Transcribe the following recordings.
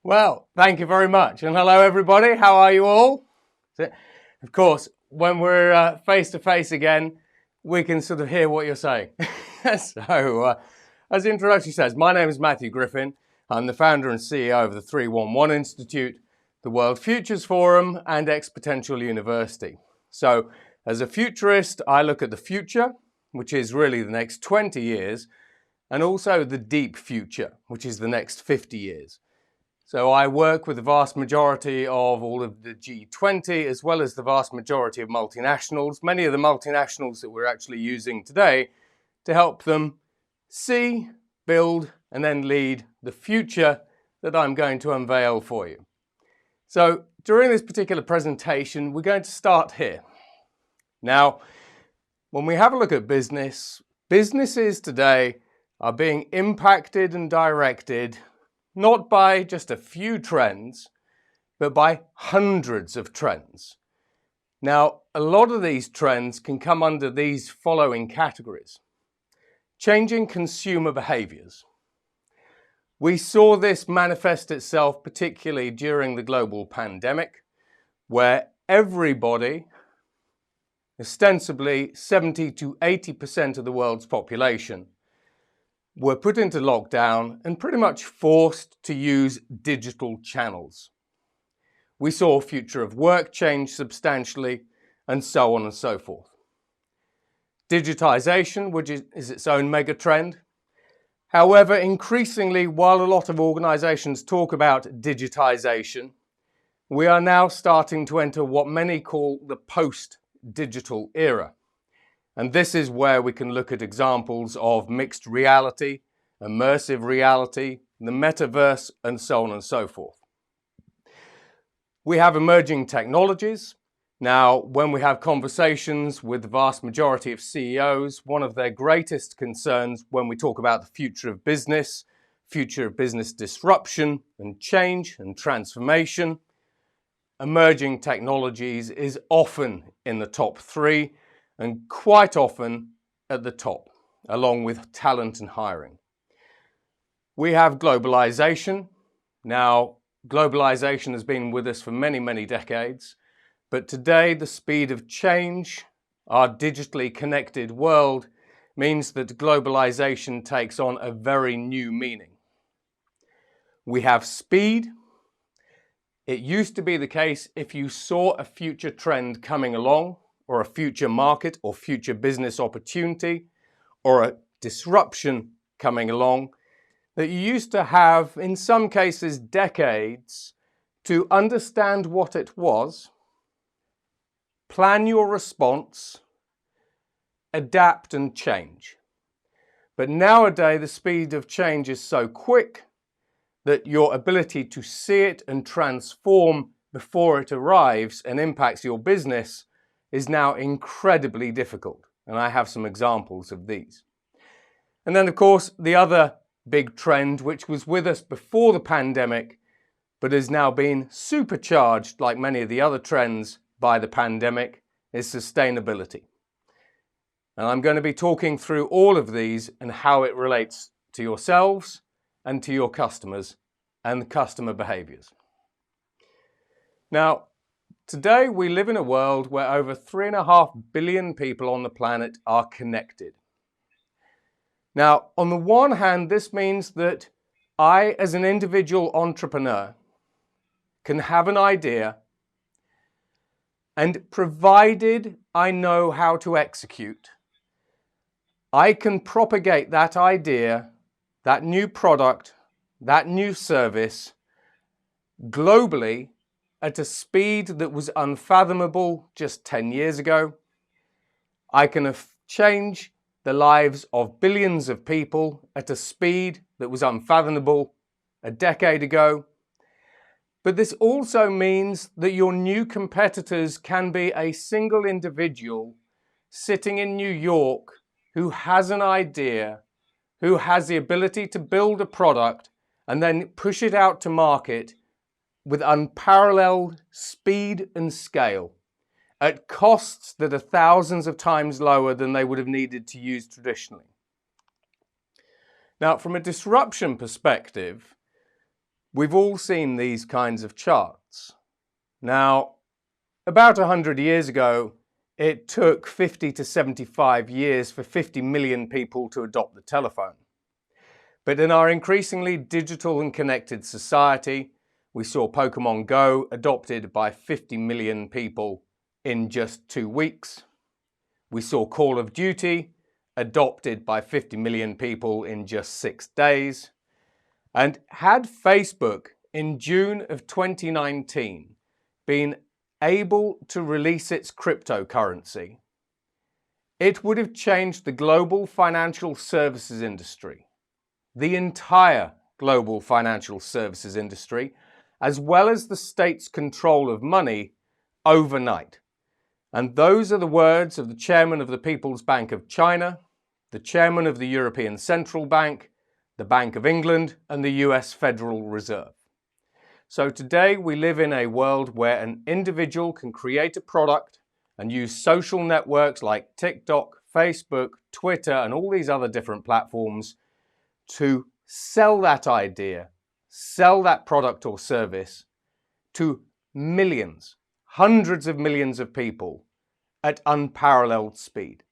Well, thank you very much. And hello, everybody. How are you all? Of course, when we're face to face again, we can sort of hear what you're saying. So, as the introduction says, my name is Matthew Griffin. I'm the founder and CEO of the 311 Institute, the World Futures Forum, and Exponential University. So, as a futurist, I look at the future, which is really the next 20 years, and also the deep future, which is the next 50 years. So I work with the vast majority of all of the G20, as well as the vast majority of multinationals, many of the multinationals that we're actually using today, to help them see, build, and then lead the future that I'm going to unveil for you. So during this particular presentation, we're going to start here. Now, when we have a look at businesses today are being impacted and directed not by just a few trends, but by hundreds of trends. Now, a lot of these trends can come under these following categories. Changing consumer behaviors. We saw this manifest itself particularly during the global pandemic, where everybody, ostensibly 70 to 80% of the world's population, were put into lockdown and pretty much forced to use digital channels. We saw future of work change substantially, and so on and so forth. Digitization, which is its own mega trend. However, increasingly, while a lot of organizations talk about digitization, we are now starting to enter what many call the post-digital era. And this is where we can look at examples of mixed reality, immersive reality, the Metaverse, and so on and so forth. We have emerging technologies. Now, when we have conversations with the vast majority of CEOs, one of their greatest concerns when we talk about the future of business disruption and change and transformation, emerging technologies is often in the top three, and quite often at the top, along with talent and hiring. We have globalization. Now, globalization has been with us for many, many decades, but today the speed of change, our digitally connected world, means that globalization takes on a very new meaning. We have speed. It used to be the case if you saw a future trend coming along, or a future market or future business opportunity, or a disruption coming along, that you used to have, in some cases, decades to understand what it was, plan your response, adapt and change. But nowadays, the speed of change is so quick that your ability to see it and transform before it arrives and impacts your business is now incredibly difficult, and I have some examples of these. And then, of course, the other big trend, which was with us before the pandemic, but has now been supercharged, like many of the other trends, by the pandemic, is sustainability. And I'm going to be talking through all of these and how it relates to yourselves and to your customers and customer behaviors. Now, today, we live in a world where over 3.5 billion people on the planet are connected. Now, on the one hand, this means that I, as an individual entrepreneur, can have an idea, and provided I know how to execute, I can propagate that idea, that new product, that new service globally at a speed that was unfathomable just 10 years ago. I can change the lives of billions of people at a speed that was unfathomable a decade ago. But this also means that your new competitors can be a single individual sitting in New York who has an idea, who has the ability to build a product and then push it out to market with unparalleled speed and scale at costs that are thousands of times lower than they would have needed to use traditionally. Now, from a disruption perspective, We've all seen these kinds of charts. Now, about 100 years ago, it took 50 to 75 years for 50 million people to adopt the telephone. But in our increasingly digital and connected society, we saw Pokemon Go adopted by 50 million people in just 2 weeks. We saw Call of Duty adopted by 50 million people in just 6 days. And had Facebook in June of 2019 been able to release its cryptocurrency, it would have changed the global financial services industry, the entire global financial services industry, as well as the state's control of money overnight. And those are the words of the chairman of the People's Bank of China, the chairman of the European Central Bank, the Bank of England, and the US Federal Reserve. So today we live in a world where an individual can create a product and use social networks like TikTok, Facebook, Twitter, and all these other different platforms to sell that idea, sell that product or service to millions, hundreds of millions of people at unparalleled speed.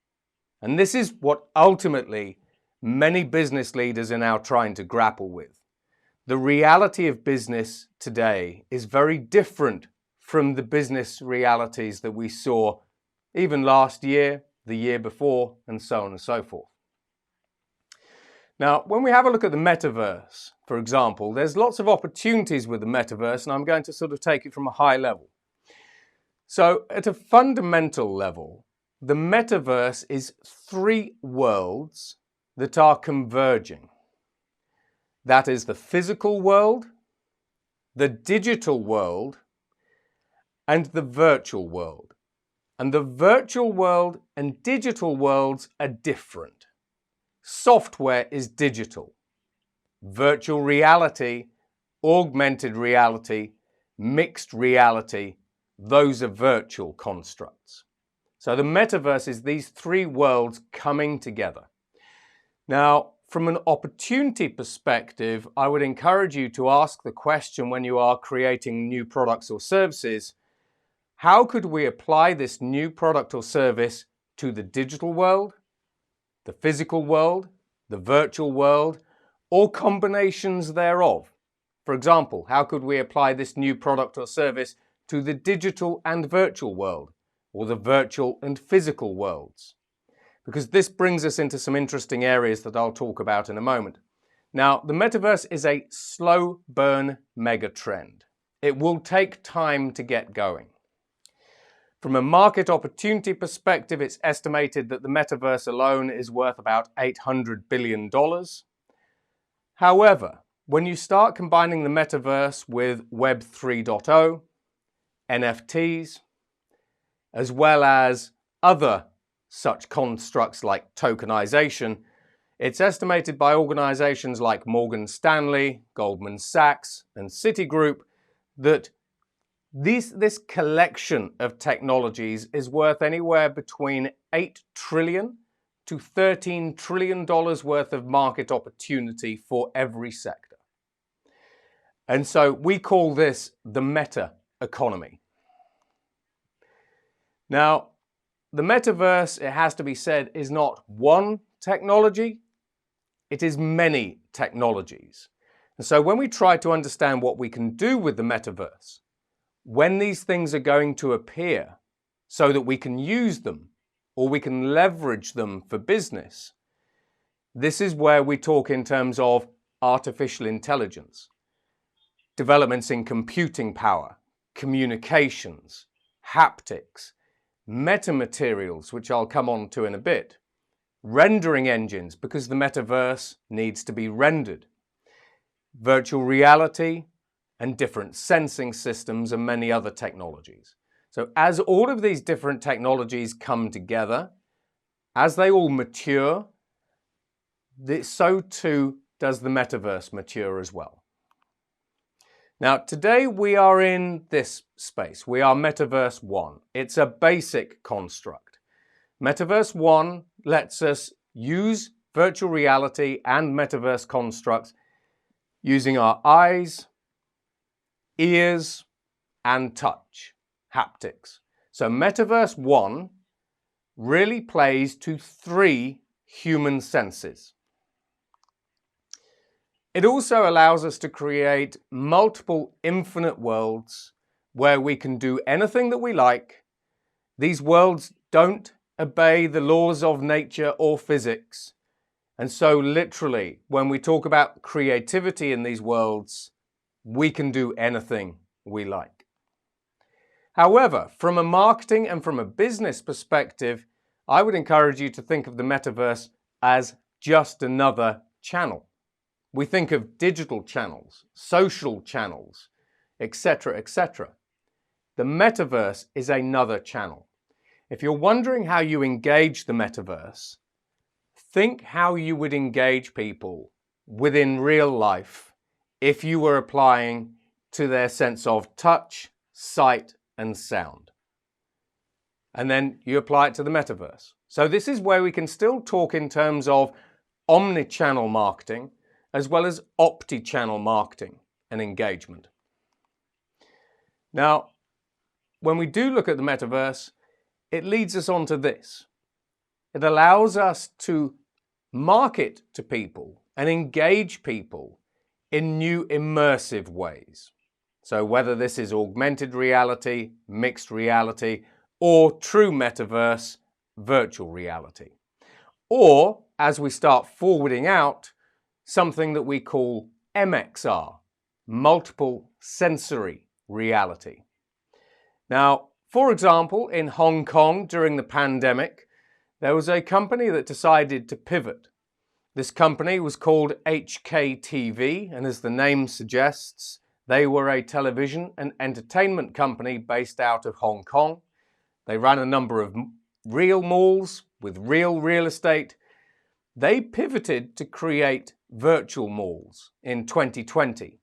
And this is what ultimately many business leaders are now trying to grapple with. The reality of business today is very different from the business realities that we saw even last year, the year before, and so on and so forth. Now, when we have a look at the Metaverse, for example, there's lots of opportunities with the Metaverse, and I'm going to sort of take it from a high level. So, at a fundamental level, the Metaverse is 3 worlds that are converging. That is the physical world, the digital world, and the virtual world. And the virtual world and digital worlds are different. Software is digital. Virtual reality, augmented reality, mixed reality, those are virtual constructs. So the Metaverse is these 3 worlds coming together. Now, from an opportunity perspective, I would encourage you to ask the question when you are creating new products or services, how could we apply this new product or service to the digital world, the physical world, the virtual world, or combinations thereof? For example, how could we apply this new product or service to the digital and virtual world, or the virtual and physical worlds? Because this brings us into some interesting areas that I'll talk about in a moment. Now, the Metaverse is a slow burn mega trend. It will take time to get going. From a market opportunity perspective, it's estimated that the Metaverse alone is worth about $800 billion. However, when you start combining the Metaverse with Web 3.0, NFT'S, as well as other such constructs like tokenization, it's estimated by organizations like Morgan Stanley, Goldman Sachs, and Citigroup that this collection of technologies is worth anywhere between $8 trillion to $13 trillion worth of market opportunity for every sector. And so we call this the meta economy. Now, the Metaverse, it has to be said, is not one technology, it is many technologies. And so when we try to understand what we can do with the Metaverse, when these things are going to appear so that we can use them or we can leverage them for business, this is where we talk in terms of artificial intelligence, developments in computing power, communications, haptics, metamaterials, which I'll come on to in a bit, rendering engines, because the Metaverse needs to be rendered, virtual reality, and different sensing systems and many other technologies. So as all of these different technologies come together, as they all mature, so too does the Metaverse mature as well. Now, today we are in this space. We are Metaverse 1. It's a basic construct. Metaverse 1 lets us use virtual reality and Metaverse constructs using our eyes, ears, and touch, haptics. So Metaverse 1 really plays to 3 human senses. It also allows us to create multiple infinite worlds where we can do anything that we like. These worlds don't obey the laws of nature or physics. And so literally, when we talk about creativity in these worlds, we can do anything we like. However, from a marketing and from a business perspective, I would encourage you to think of the metaverse as just another channel. We think of digital channels, social channels, etc., etc. The metaverse is another channel. If you're wondering how you engage the metaverse, think how you would engage people within real life if you were applying to their sense of touch, sight, and sound. And then you apply it to the metaverse. So this is where we can still talk in terms of omni-channel marketing as well as opti-channel marketing and engagement. Now, when we do look at the metaverse, it leads us on to this. It allows us to market to people and engage people in new immersive ways. So whether this is augmented reality, mixed reality, or true metaverse, virtual reality. Or, as we start forwarding out, something that we call MXR, multiple sensory reality. Now, for example, in Hong Kong during the pandemic, there was a company that decided to pivot. This company was called HKTV, and as the name suggests, they were a television and entertainment company based out of Hong Kong. They ran a number of real malls with real estate. They pivoted to create virtual malls in 2020.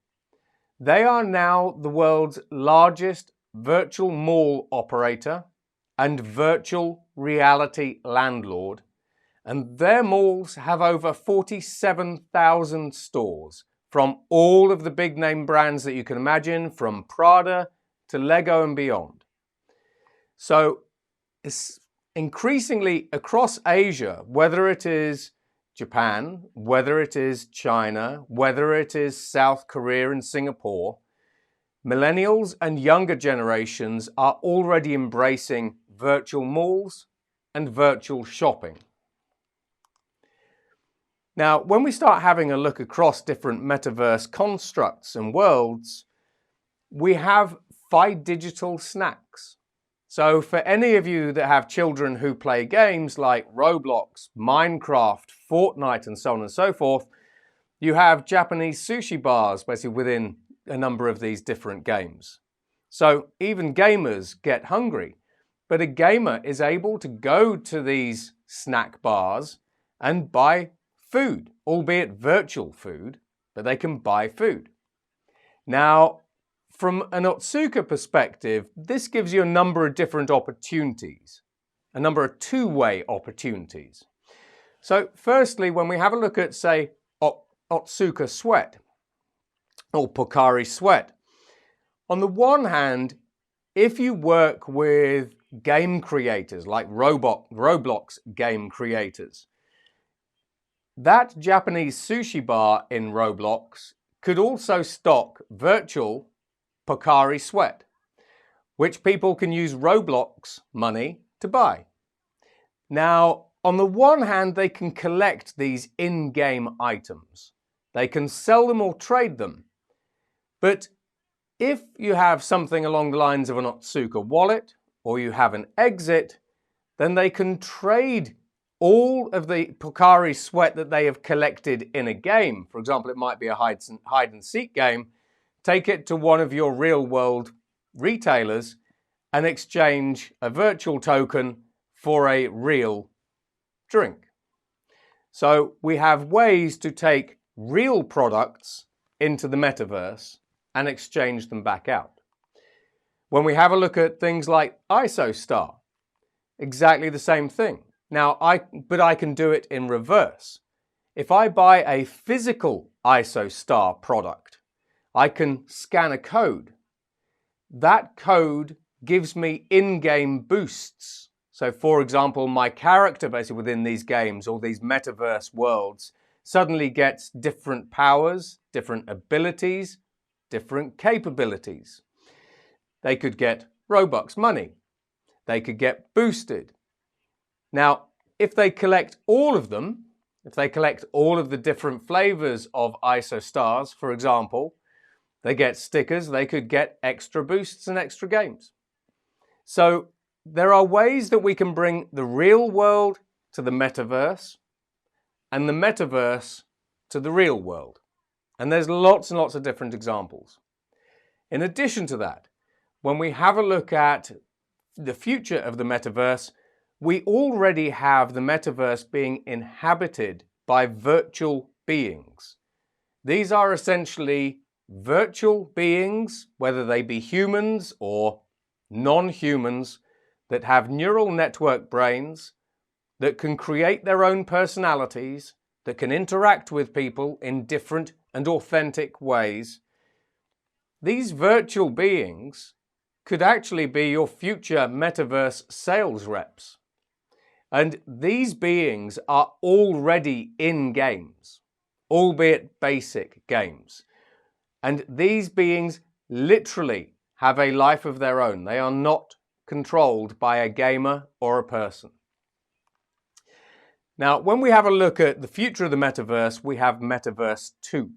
They are now the world's largest virtual mall operator and virtual reality landlord, and their malls have over 47,000 stores from all of the big name brands that you can imagine, from Prada to Lego and beyond. So it's increasingly across Asia, whether it is Japan, whether it is China, whether it is South Korea and Singapore, millennials and younger generations are already embracing virtual malls and virtual shopping. Now, when we start having a look across different metaverse constructs and worlds, we have digital snacks. So for any of you that have children who play games like Roblox, Minecraft, Fortnite, and so on and so forth, you have Japanese sushi bars basically within a number of these different games. So even gamers get hungry, but a gamer is able to go to these snack bars and buy food, albeit virtual food, but they can buy food. Now, from an Otsuka perspective, this gives you a number of different opportunities, a number of two-way opportunities. So firstly, when we have a look at, say, Otsuka Sweat or Pocari Sweat, on the one hand, if you work with game creators like Roblox game creators, that Japanese sushi bar in Roblox could also stock virtual Pocari Sweat, which people can use Roblox money to buy. Now, on the one hand, they can collect these in-game items. They can sell them or trade them. But if you have something along the lines of an Otsuka wallet, or you have an exit, then they can trade all of the Pocari Sweat that they have collected in a game. For example, it might be a hide and seek game. Take it to one of your real world retailers and exchange a virtual token for a real drink. So we have ways to take real products into the metaverse and exchange them back out. When we have a look at things like ISOstar, exactly the same thing. Now, but I can do it in reverse. If I buy a physical ISOstar product, I can scan a code that code gives me in-game boosts. So for example, my character basically within these games or these metaverse worlds suddenly gets different powers, different abilities, different capabilities. They could get Robux money. They could get boosted. Now, if they collect all of them, if they collect all of the different flavors of ISO stars, for example, they get stickers, they could get extra boosts and extra games. So there are ways that we can bring the real world to the metaverse and the metaverse to the real world. And there's lots and lots of different examples. In addition to that, when we have a look at the future of the metaverse, we already have the metaverse being inhabited by virtual beings. These are essentially virtual beings, whether they be humans or non-humans, that have neural network brains, that can create their own personalities, that can interact with people in different and authentic ways. These virtual beings could actually be your future metaverse sales reps. And these beings are already in games, albeit basic games. And these beings literally have a life of their own. They are not controlled by a gamer or a person. Now, when we have a look at the future of the metaverse, we have Metaverse 2.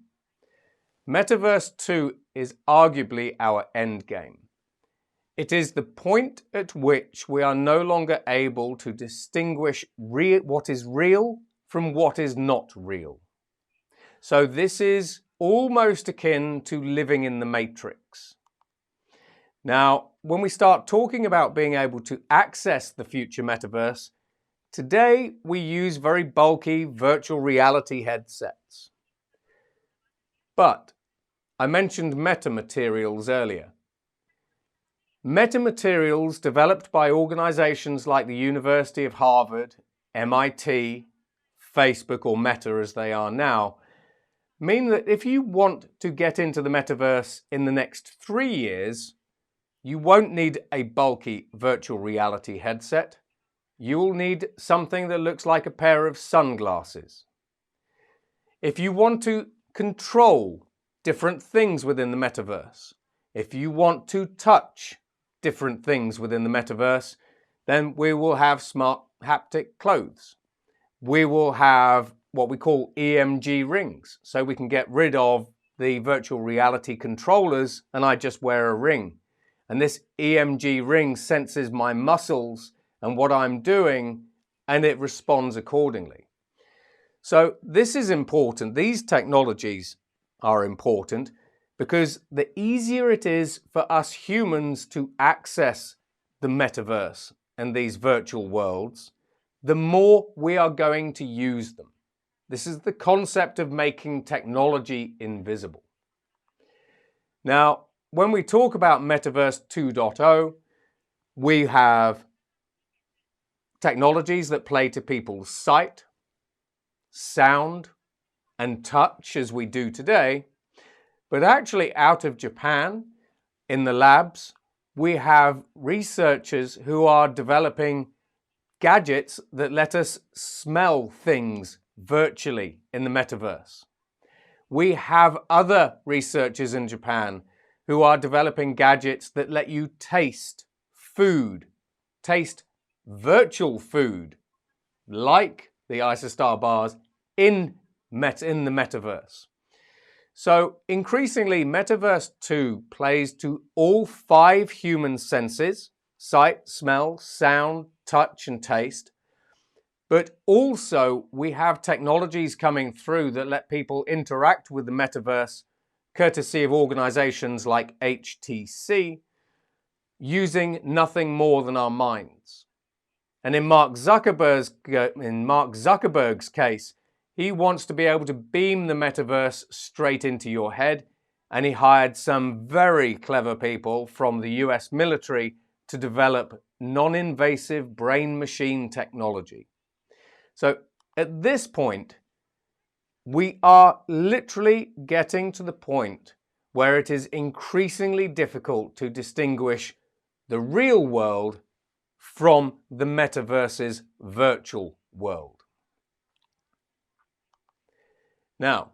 Metaverse 2 is arguably our end game. It is the point at which we are no longer able to distinguish what is real from what is not real. So this is almost akin to living in the Matrix. Now, when we start talking about being able to access the future metaverse, today we use very bulky virtual reality headsets. But I mentioned metamaterials earlier. Metamaterials developed by organizations like the University of Harvard, MIT, Facebook or Meta as they are now, mean that if you want to get into the metaverse in the next 3 years, you won't need a bulky virtual reality headset. You'll need something that looks like a pair of sunglasses. If you want to control different things within the metaverse, if you want to touch different things within the metaverse, then we will have smart haptic clothes. We will have what we call EMG rings, so we can get rid of the virtual reality controllers and I just wear a ring. And this EMG ring senses my muscles and what I'm doing, and it responds accordingly. So this is important. These technologies are important because the easier it is for us humans to access the metaverse and these virtual worlds, the more we are going to use them. This is the concept of making technology invisible. Now, when we talk about Metaverse 2.0, we have technologies that play to people's sight, sound, and touch as we do today. But actually out of Japan, in the labs, we have researchers who are developing gadgets that let us smell things virtually in the metaverse. We have other researchers in Japan who are developing gadgets that let you taste food, taste virtual food, like the ISOSTAR bars in the metaverse. So increasingly, Metaverse 2 plays to all 5 human senses: sight, smell, sound, touch, and taste. But also we have technologies coming through that let people interact with the metaverse, courtesy of organizations like HTC, using nothing more than our minds. And in Mark Zuckerberg's case, he wants to be able to beam the metaverse straight into your head, and he hired some very clever people from the US military to develop non-invasive brain-machine technology. So at this point, we are literally getting to the point where it is increasingly difficult to distinguish the real world from the metaverse's virtual world. Now,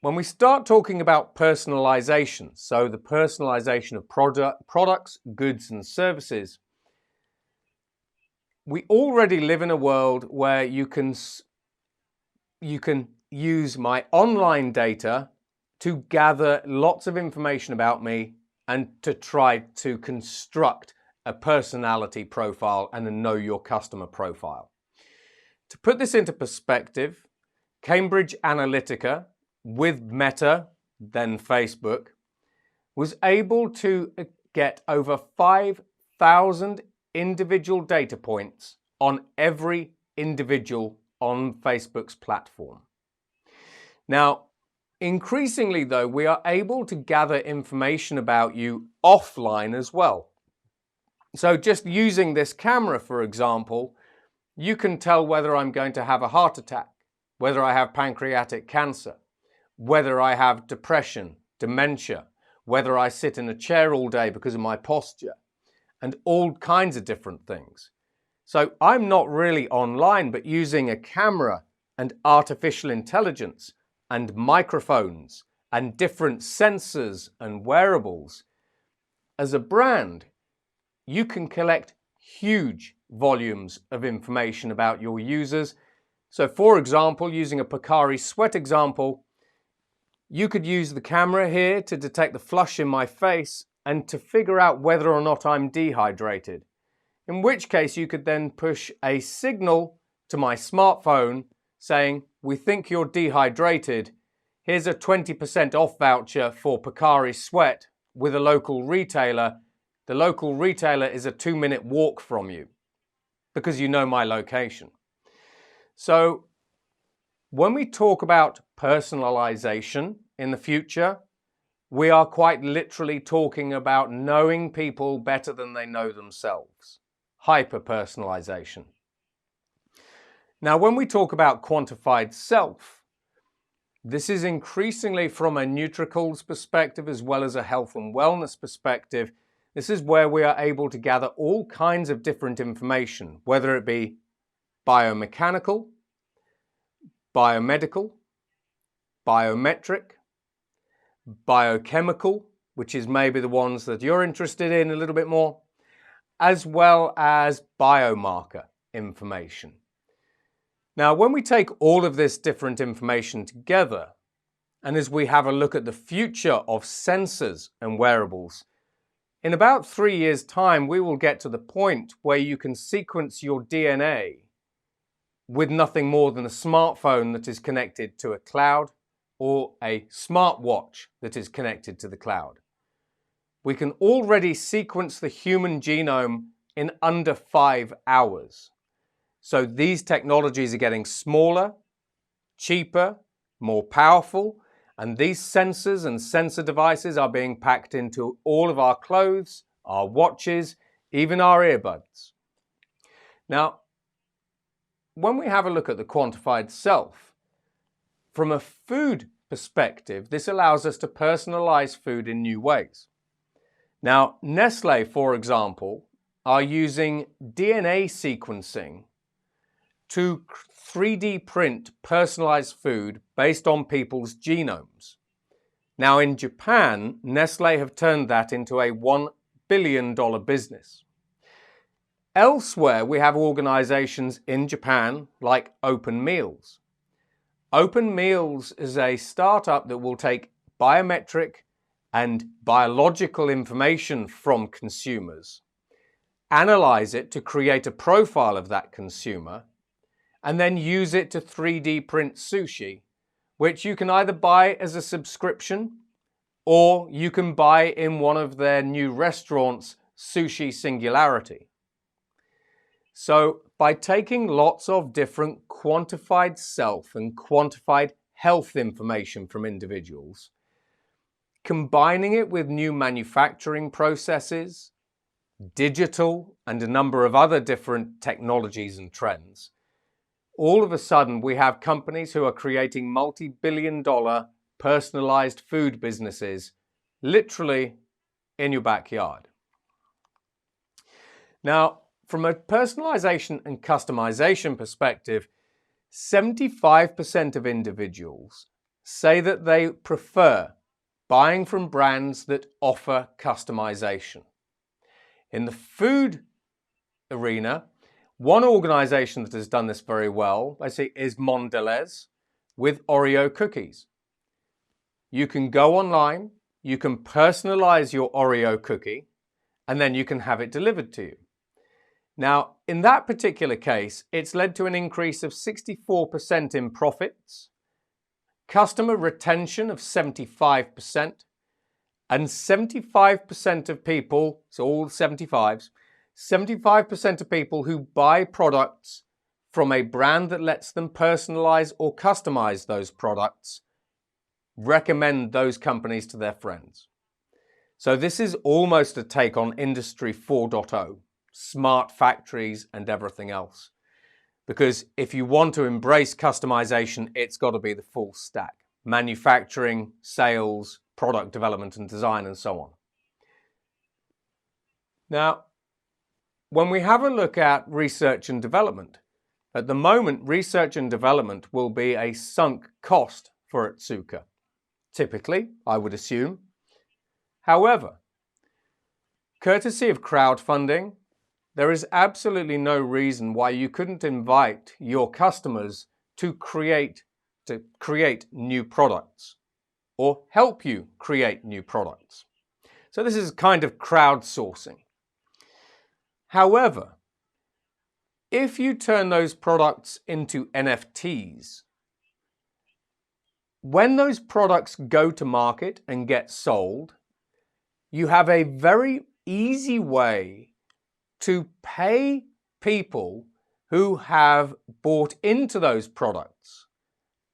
when we start talking about personalization, so the personalization of products, goods and services, we already live in a world where you can use my online data to gather lots of information about me and to try to construct a personality profile and a know your customer profile. To put this into perspective, Cambridge Analytica, with Meta, then Facebook, was able to get over 5,000 individual data points on every individual on Facebook's platform. Now, increasingly though, we are able to gather information about you offline as well. So just using this camera, for example, you can tell whether I'm going to have a heart attack, whether I have pancreatic cancer, whether I have depression, dementia, whether I sit in a chair all day because of my posture, and all kinds of different things. So I'm not really online, but using a camera and artificial intelligence and microphones and different sensors and wearables. As a brand, you can collect huge volumes of information about your users. So for example, using a Pocari Sweat example, you could use the camera here to detect the flush in my face and to figure out whether or not I'm dehydrated. In which case you could then push a signal to my smartphone saying, we think you're dehydrated. Here's a 20% off voucher for Pocari Sweat with a local retailer. The local retailer is a 2-minute walk from you because you know my location. So when we talk about personalization in the future, we are quite literally talking about knowing people better than they know themselves. Hyper-personalization. Now, when we talk about quantified self, this is increasingly from a nutricals perspective as well as a health and wellness perspective. This is where we are able to gather all kinds of different information, whether it be biomechanical, biomedical, biometric, biochemical, which is maybe the ones that you're interested in a little bit more, as well as biomarker information. Now, when we take all of this different information together, and as we have a look at the future of sensors and wearables, in about 3 years' time, we will get to the point where you can sequence your DNA with nothing more than a smartphone that is connected to a cloud or a smartwatch that is connected to the cloud. We can already sequence the human genome in under 5 hours. So these technologies are getting smaller, cheaper, more powerful, and these sensors and sensor devices are being packed into all of our clothes, our watches, even our earbuds. Now, when we have a look at the quantified self, from a food perspective, this allows us to personalize food in new ways. Now, Nestlé, for example, are using DNA sequencing to 3D print personalized food based on people's genomes. Now, in Japan, Nestlé have turned that into a $1 billion business. Elsewhere, we have organizations in Japan like Open Meals. Open Meals is a startup that will take biometric and biological information from consumers, analyze it to create a profile of that consumer, and then use it to 3D print sushi, which you can either buy as a subscription or you can buy in one of their new restaurants, Sushi Singularity. So by taking lots of different quantified self and quantified health information from individuals, combining it with new manufacturing processes, digital, and a number of other different technologies and trends, all of a sudden we have companies who are creating multi-billion-dollar personalized food businesses literally in your backyard. Now, from a personalization and customization perspective, 75% of individuals say that they prefer buying from brands that offer customization. In the food arena, one organization that has done this very well, I see, is Mondelez with Oreo cookies. You can go online, you can personalize your Oreo cookie, and then you can have it delivered to you. Now, in that particular case, it's led to an increase of 64% in profits, customer retention of 75%, and 75% of people, so all 75s, 75% of people who buy products from a brand that lets them personalize or customize those products recommend those companies to their friends. So this is almost a take on Industry 4.0, smart factories and everything else. Because if you want to embrace customization, it's got to be the full stack. Manufacturing, sales, product development and design and so on. Now, when we have a look at research and development, at the moment, research and development will be a sunk cost for Otsuka. Typically, I would assume. However, courtesy of crowdfunding, there is absolutely no reason why you couldn't invite your customers to create new products or help you create new products. So this is kind of crowdsourcing. However, if you turn those products into NFTs, when those products go to market and get sold, you have a very easy way to pay people who have bought into those products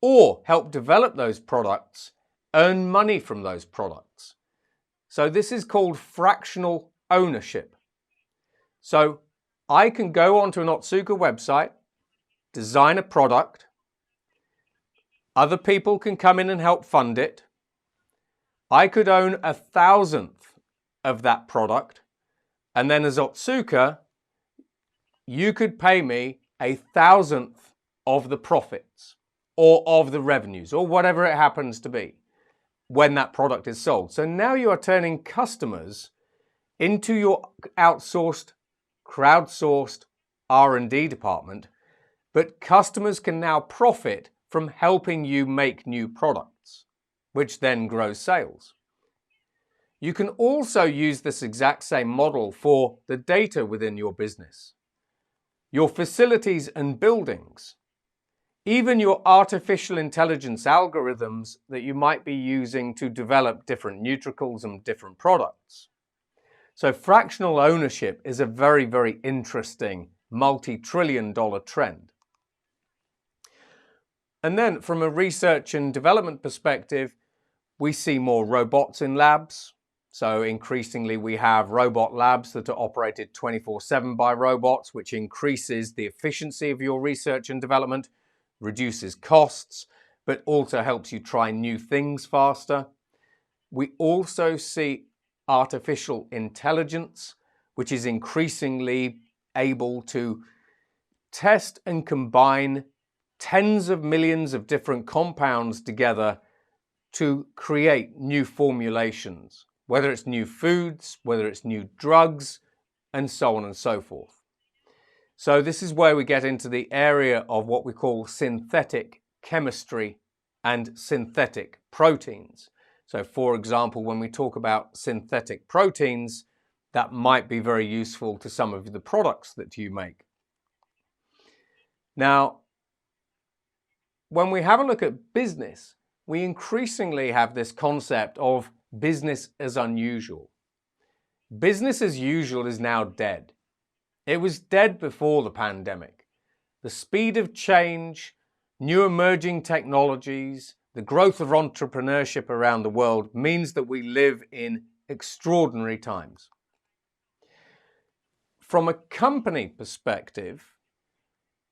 or help develop those products, earn money from those products. So this is called fractional ownership. So I can go onto an Otsuka website, design a product, other people can come in and help fund it. I could own 1,000th of that product, and then as Otsuka, you could pay me 1,000th of the profits or of the revenues or whatever it happens to be when that product is sold. So now you are turning customers into your outsourced, crowdsourced R&D department, but customers can now profit from helping you make new products, which then grows sales. You can also use this exact same model for the data within your business, your facilities and buildings, even your artificial intelligence algorithms that you might be using to develop different nutricals and different products. So fractional ownership is a very, very interesting multi-trillion-dollar trend. And then from a research and development perspective, we see more robots in labs. So increasingly we have robot labs that are operated 24/7 by robots, which increases the efficiency of your research and development, reduces costs, but also helps you try new things faster. We also see artificial intelligence, which is increasingly able to test and combine tens of millions of different compounds together to create new formulations, whether it's new foods, whether it's new drugs, and so on and so forth. So this is where we get into the area of what we call synthetic chemistry and synthetic proteins. So for example, when we talk about synthetic proteins, that might be very useful to some of the products that you make. Now, when we have a look at business, we increasingly have this concept of business as unusual. Business as usual is now dead. It was dead before the pandemic. The speed of change, new emerging technologies, the growth of entrepreneurship around the world means that we live in extraordinary times. From a company perspective,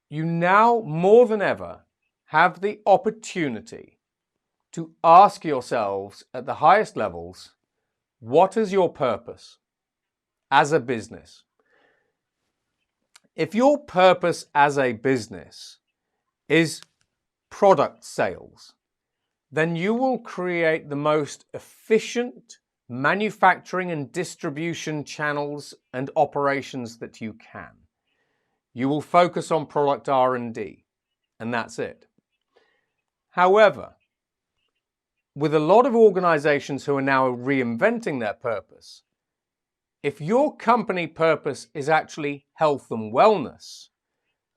you now more than ever have the opportunity to ask yourselves at the highest levels, what is your purpose as a business? If your purpose as a business is product sales, then you will create the most efficient manufacturing and distribution channels and operations that you can. You will focus on product R&D, and that's it. However, with a lot of organizations who are now reinventing their purpose, if your company purpose is actually health and wellness,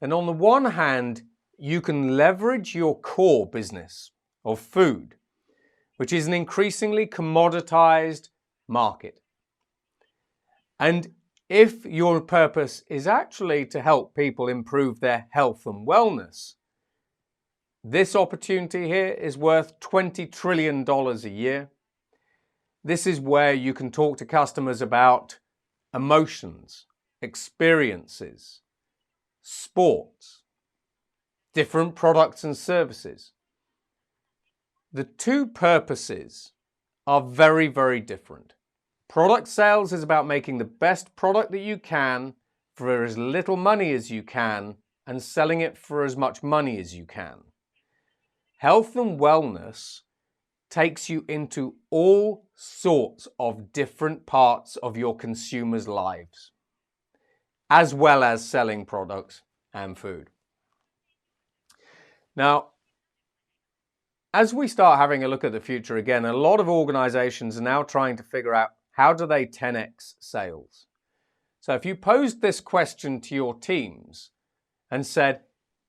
then on the one hand, you can leverage your core business of food, which is an increasingly commoditized market. And if your purpose is actually to help people improve their health and wellness, this opportunity here is worth $20 trillion a year. This is where you can talk to customers about emotions, experiences, sports, different products and services. The two purposes are very, very different. Product sales is about making the best product that you can for as little money as you can and selling it for as much money as you can. Health and wellness takes you into all sorts of different parts of your consumers' lives, as well as selling products and food. Now, as we start having a look at the future again, a lot of organizations are now trying to figure out how do they 10x sales. So if you posed this question to your teams and said,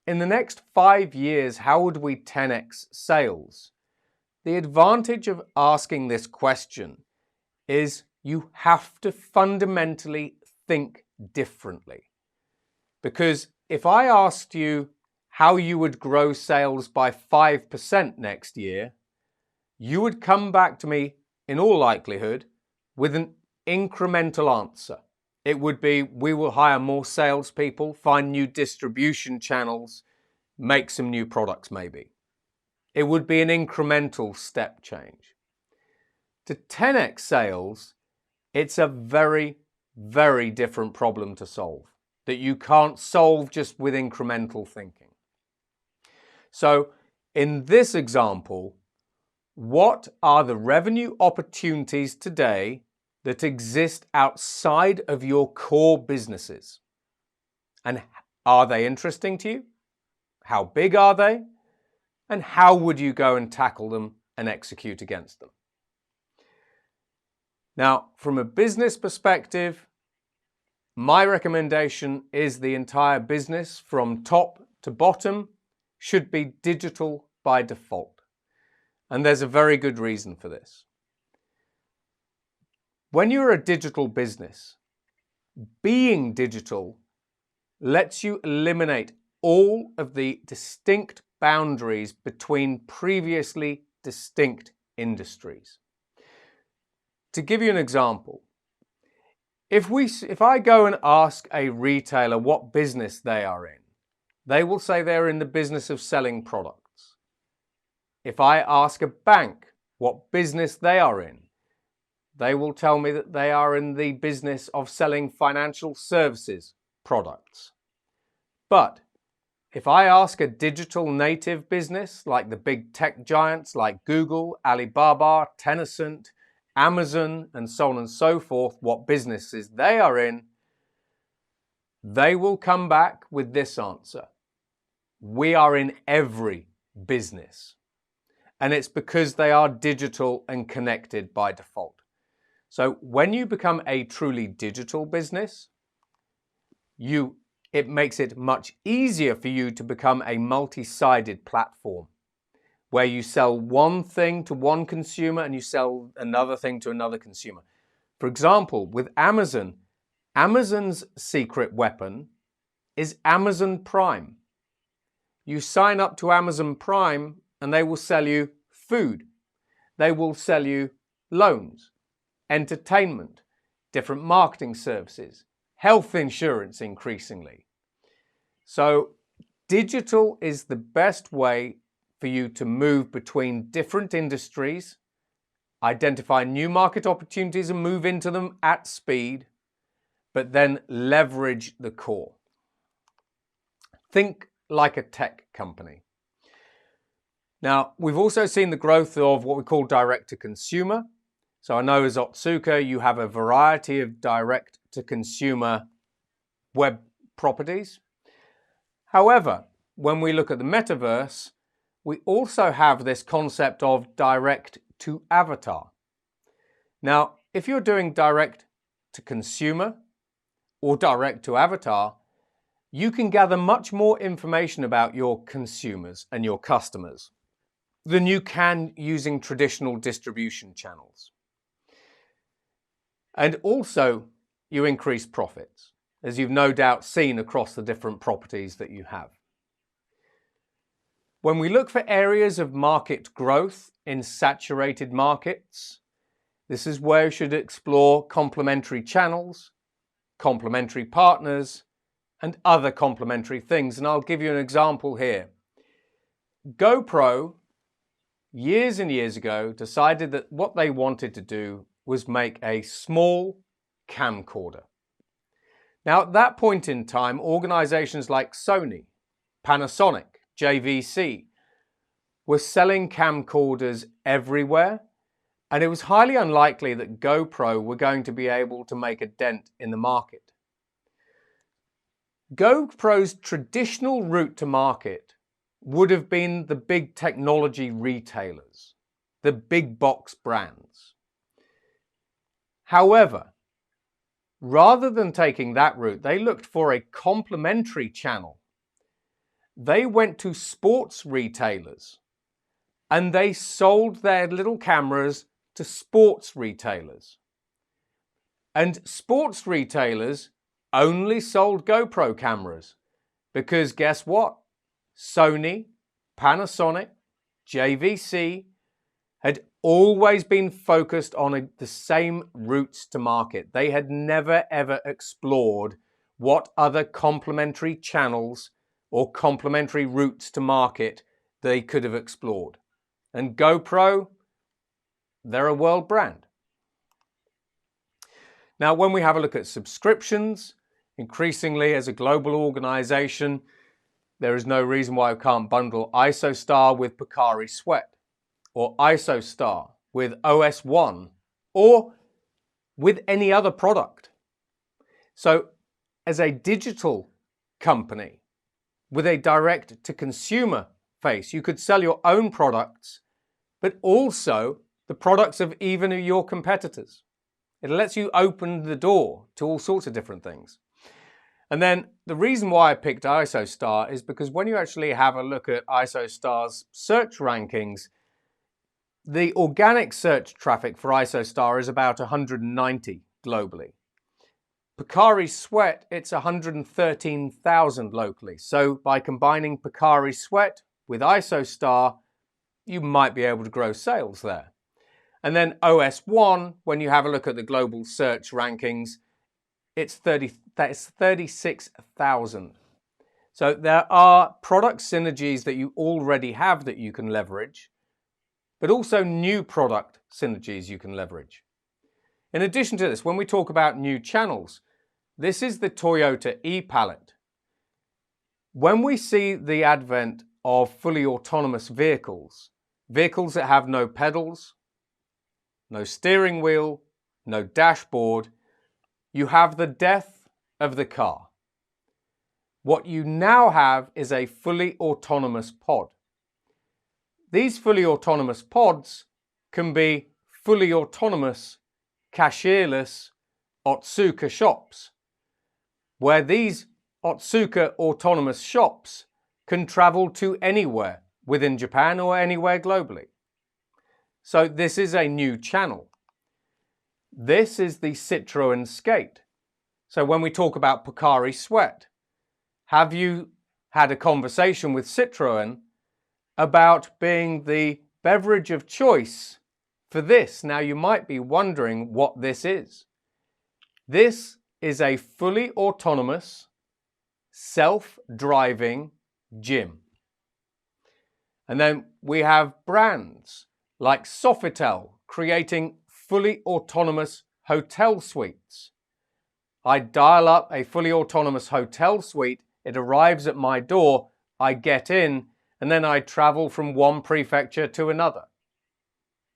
in the next 5 years, how would we 10x sales? The advantage of asking this question is you have to fundamentally think differently. Because if I asked you how you would grow sales by 5% next year, you would come back to me, in all likelihood, with an incremental answer. It would be, we will hire more salespeople, find new distribution channels, make some new products maybe. It would be an incremental step change. To 10x sales, it's a very, very different problem to solve that you can't solve just with incremental thinking. So in this example, what are the revenue opportunities today that exist outside of your core businesses? And are they interesting to you? How big are they? And how would you go and tackle them and execute against them? Now, from a business perspective, my recommendation is the entire business from top to bottom should be digital by default. And there's a very good reason for this. When you're a digital business, being digital lets you eliminate all of the distinct boundaries between previously distinct industries. To give you an example, if I go and ask a retailer what business they are in, they will say they're in the business of selling products. If I ask a bank what business they are in, they will tell me that they are in the business of selling financial services products. But if I ask a digital native business like the big tech giants like Google, Alibaba, Tencent, Amazon, and so on and so forth, what businesses they are in, they will come back with this answer. We are in every business. And it's because they are digital and connected by default. So when you become a truly digital business, it makes it much easier for you to become a multi-sided platform where you sell one thing to one consumer and you sell another thing to another consumer. For example, with Amazon, Amazon's secret weapon is Amazon Prime. You sign up to Amazon Prime and they will sell you food. They will sell you loans, entertainment, different marketing services, health insurance increasingly. So digital is the best way for for you to move between different industries, identify new market opportunities and move into them at speed, but then leverage the core. Think like a tech company. Now, we've also seen the growth of what we call direct-to-consumer. So I know as Otsuka, you have a variety of direct-to-consumer web properties. However, when we look at the metaverse, we also have this concept of direct-to-avatar. Now, if you're doing direct-to-consumer or direct-to-avatar, you can gather much more information about your consumers and your customers than you can using traditional distribution channels. And also, you increase profits, as you've no doubt seen across the different properties that you have. When we look for areas of market growth in saturated markets, this is where you should explore complementary channels, complementary partners, and other complementary things. And I'll give you an example here. GoPro, years and years ago, decided that what they wanted to do was make a small camcorder. Now, at that point in time, organizations like Sony, Panasonic, JVC were selling camcorders everywhere, and it was highly unlikely that GoPro were going to be able to make a dent in the market. GoPro's traditional route to market would have been the big technology retailers, the big box brands. However, rather than taking that route, they looked for a complementary channel. They went to sports retailers and they sold their little cameras to sports retailers. And sports retailers only sold GoPro cameras because guess what? Sony, Panasonic, JVC had always been focused on the same routes to market. They had never ever explored what other complementary channels or complementary routes to market they could have explored. And GoPro, they're a world brand. Now, when we have a look at subscriptions, increasingly as a global organization, there is no reason why we can't bundle ISOStar with Pocari Sweat, or ISOStar with OS1, or with any other product. So as a digital company with a direct-to-consumer face, you could sell your own products, but also the products of even your competitors. It lets you open the door to all sorts of different things. And then the reason why I picked ISOStar is because when you actually have a look at ISOStar's search rankings, the organic search traffic for ISOStar is about 190 globally. Pocari Sweat, it's 113,000 locally. So by combining Pocari Sweat with ISOStar, you might be able to grow sales there. And then OS1, when you have a look at the global search rankings, it's 36,000. So there are product synergies that you already have that you can leverage, but also new product synergies you can leverage. In addition to this, when we talk about new channels, this is the Toyota e-Palette. When we see the advent of fully autonomous vehicles, vehicles that have no pedals, no steering wheel, no dashboard, you have the death of the car. What you now have is a fully autonomous pod. These fully autonomous pods can be fully autonomous, cashierless Otsuka shops, where these Otsuka autonomous shops can travel to anywhere within Japan or anywhere globally. So this is a new channel. This is the Citroën Skate. So when we talk about Pocari Sweat, have you had a conversation with Citroën about being the beverage of choice for this? Now you might be wondering what this is. This is a fully autonomous, self-driving gym. And then we have brands like Sofitel creating fully autonomous hotel suites. I dial up a fully autonomous hotel suite, it arrives at my door, I get in, and then I travel from one prefecture to another.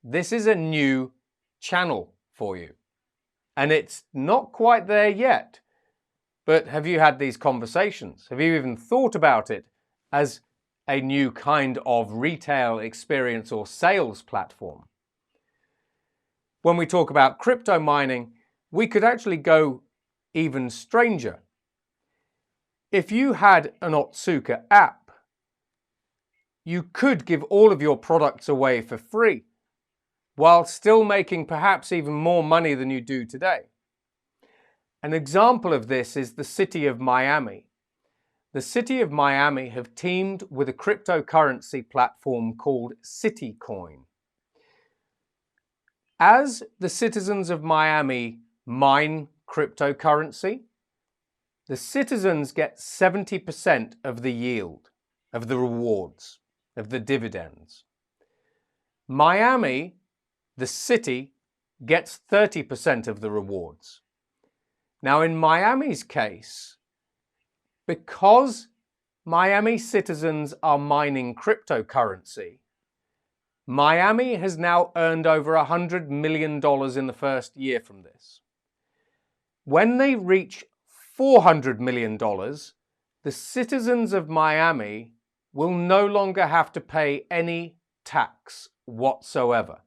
This is a new channel for you. And it's not quite there yet. But have you had these conversations? Have you even thought about it as a new kind of retail experience or sales platform? When we talk about crypto mining, we could actually go even stranger. If you had an Otsuka app, you could give all of your products away for free, while still making perhaps even more money than you do today. An example of this is the city of Miami. The city of Miami have teamed with a cryptocurrency platform called Citicoin. As the citizens of Miami mine cryptocurrency, the citizens get 70% of the yield, of the rewards, of the dividends. Miami, the city, gets 30% of the rewards. Now, in Miami's case, because Miami citizens are mining cryptocurrency, Miami has now earned over $100 million in the first year from this. When they reach $400 million, the citizens of Miami will no longer have to pay any tax whatsoever.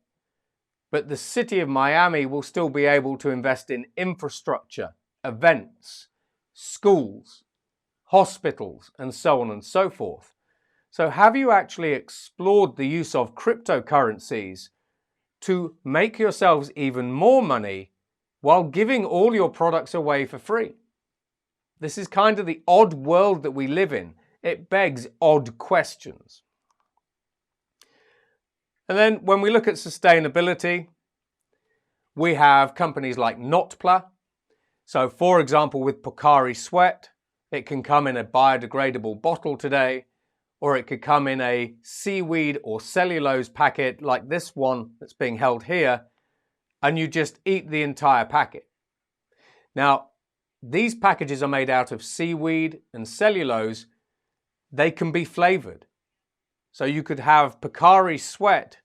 But the city of Miami will still be able to invest in infrastructure, events, schools, hospitals, and so on and so forth. So have you actually explored the use of cryptocurrencies to make yourselves even more money while giving all your products away for free? This is kind of the odd world that we live in. It begs odd questions. And then when we look at sustainability, we have companies like Notpla. So for example, with Pocari Sweat, it can come in a biodegradable bottle today, or it could come in a seaweed or cellulose packet like this one that's being held here, and you just eat the entire packet. Now, these packages are made out of seaweed and cellulose. They can be flavored. So you could have Pocari Sweat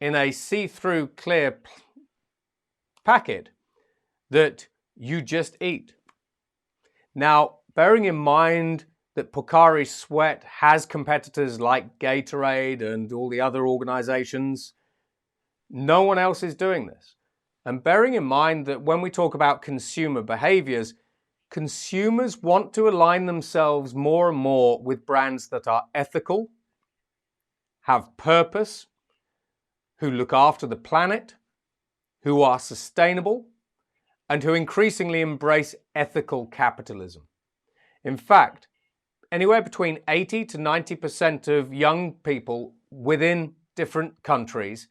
in a see-through clear packet that you just eat. Now, bearing in mind that Pocari Sweat has competitors like Gatorade and all the other organizations, no one else is doing this. And bearing in mind that when we talk about consumer behaviors, consumers want to align themselves more and more with brands that are ethical, have purpose, who look after the planet, who are sustainable, and who increasingly embrace ethical capitalism. In fact, anywhere between 80 to 90% of young people within different countries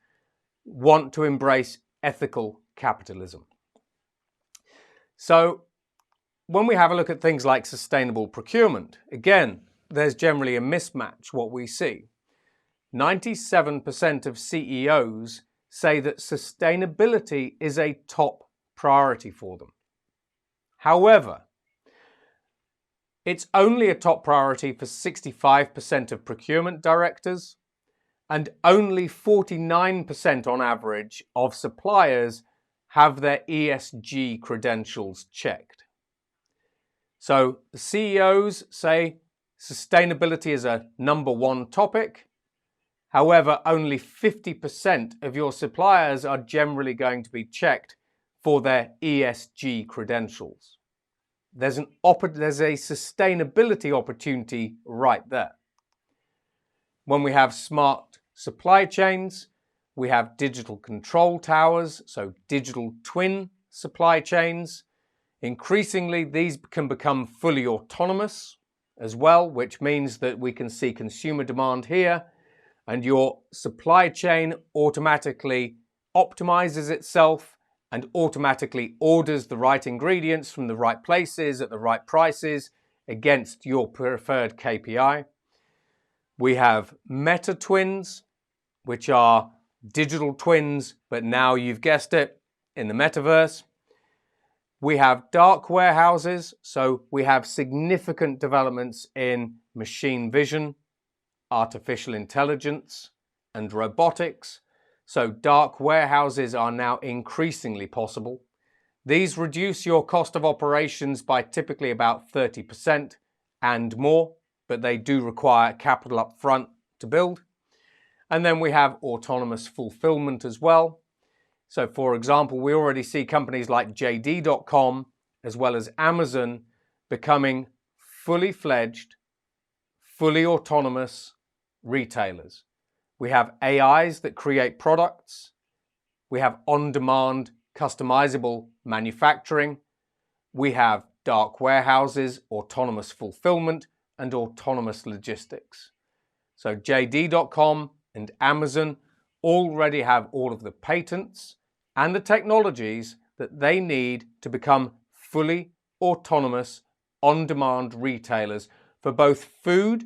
want to embrace ethical capitalism. So when we have a look at things like sustainable procurement, again, there's generally a mismatch what we see. 97% of CEOs say that sustainability is a top priority for them. However, it's only a top priority for 65% of procurement directors, and only 49% on average of suppliers have their ESG credentials checked. So the CEOs say sustainability is a number one topic. However, only 50% of your suppliers are generally going to be checked for their ESG credentials. There's a sustainability opportunity right there. When we have smart supply chains, we have digital control towers, so digital twin supply chains. Increasingly, these can become fully autonomous as well, which means that we can see consumer demand here, and your supply chain automatically optimizes itself and automatically orders the right ingredients from the right places at the right prices against your preferred KPI. We have meta twins, which are digital twins, but now you've guessed it, in the metaverse. We have dark warehouses, so we have significant developments in machine vision, artificial intelligence, and robotics. So dark warehouses are now increasingly possible. These reduce your cost of operations by typically about 30% and more, but they do require capital up front to build. And then we have autonomous fulfillment as well. So for example, we already see companies like JD.com as well as Amazon becoming fully fledged, fully autonomous retailers. We have AIs that create products. We have on-demand customizable manufacturing. We have dark warehouses, autonomous fulfillment, and autonomous logistics. So JD.com and Amazon already have all of the patents and the technologies that they need to become fully autonomous, on-demand retailers for both food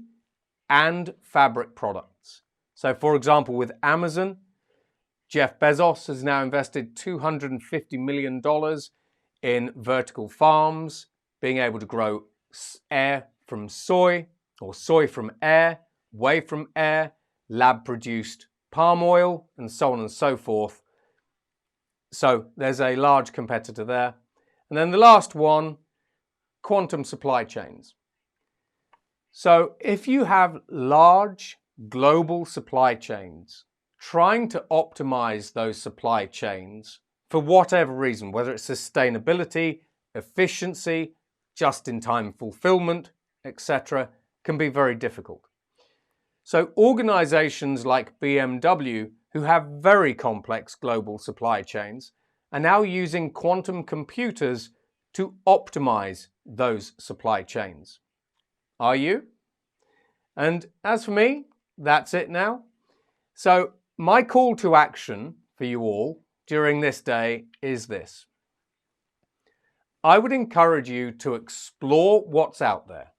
and fabric products. So for example, with Amazon, Jeff Bezos has now invested $250 million in vertical farms, being able to grow air from soy, or soy from air, whey from air, lab-produced palm oil, and so on and so forth. So there's a large competitor there. And then the last one, quantum supply chains. So if you have large global supply chains, trying to optimize those supply chains for whatever reason, whether it's sustainability, efficiency, just-in-time fulfillment, etc., can be very difficult. So organizations like BMW, who have very complex global supply chains, are now using quantum computers to optimize those supply chains. Are you? And as for me, that's it now. So my call to action for you all during this day is this. I would encourage you to explore what's out there,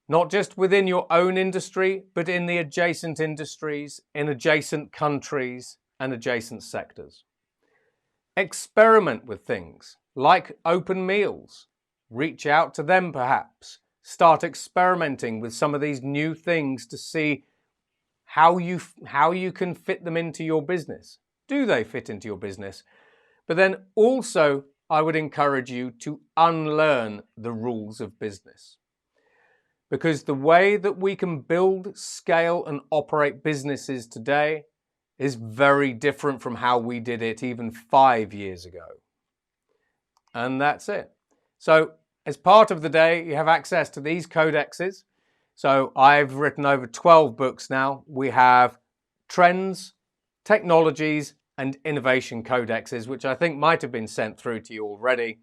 not just within your own industry, but in the adjacent industries, in adjacent countries and adjacent sectors. Experiment with things like open meals. Reach out to them perhaps. Start experimenting with some of these new things to see how you can fit them into your business. Do they fit into your business? But then also, I would encourage you to unlearn the rules of business. Because the way that we can build, scale, and operate businesses today is very different from how we did it even 5 years ago. And that's it. So as part of the day, you have access to these codexes. So I've written over 12 books now. We have trends, technologies, and innovation codexes, which I think might have been sent through to you already.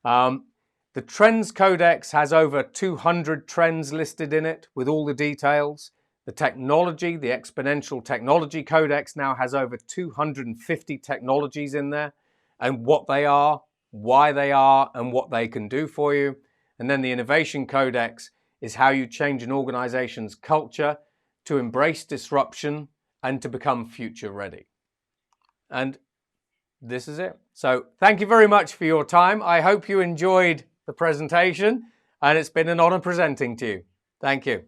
The Trends Codex has over 200 trends listed in it with all the details. The technology, the Exponential Technology Codex now has over 250 technologies in there and what they are, why they are, and what they can do for you. And then the Innovation Codex is how you change an organization's culture to embrace disruption and to become future ready. And this is it. So thank you very much for your time. I hope you enjoyed the presentation, and it's been an honor presenting to you. Thank you.